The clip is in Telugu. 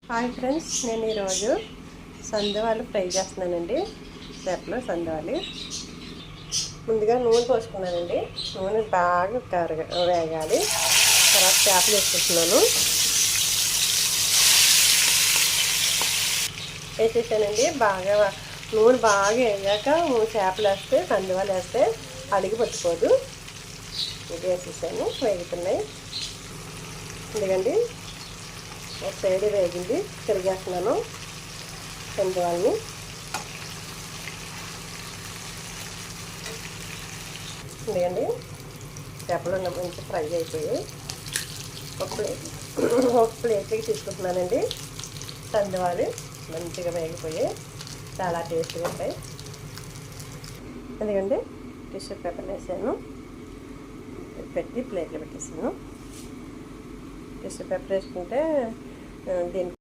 హాయ్ ఫ్రెండ్స్, నేను ఈరోజు సందువాలు ఫ్రై చేస్తున్నానండి. చేపలు సందువాలి. ముందుగా నూనె పోసుకున్నానండి. నూనె బాగా వేగాలి. తర్వాత చేపలు వేసుకుంటున్నాను. వేసేసానండి. నూనె బాగా వేగాక చేపలు వేస్తే, సందువాలు వేస్తే అడిగి పట్టుకోదు. ఇది వేసేసాను. వేగుతున్నాయి. ఎందుకండి ఒక సైడ్ వేగింది, తిరిగేస్తున్నాను సందువాలని. ఎందుకండి చేపలు మంచి ఫ్రై అయిపోయి ఒక ప్లేట్కి తీసుకుంటున్నానండి. సందువాలు మంచిగా వేగిపోయి చాలా టేస్ట్గా ఉంటాయి. ఎందుకండి టిష్యూ పేపర్ వేసాను, పెట్టి ప్లేట్లో పెట్టేసాను. టిష్యూ పేపర్ వేసుకుంటే దీనికి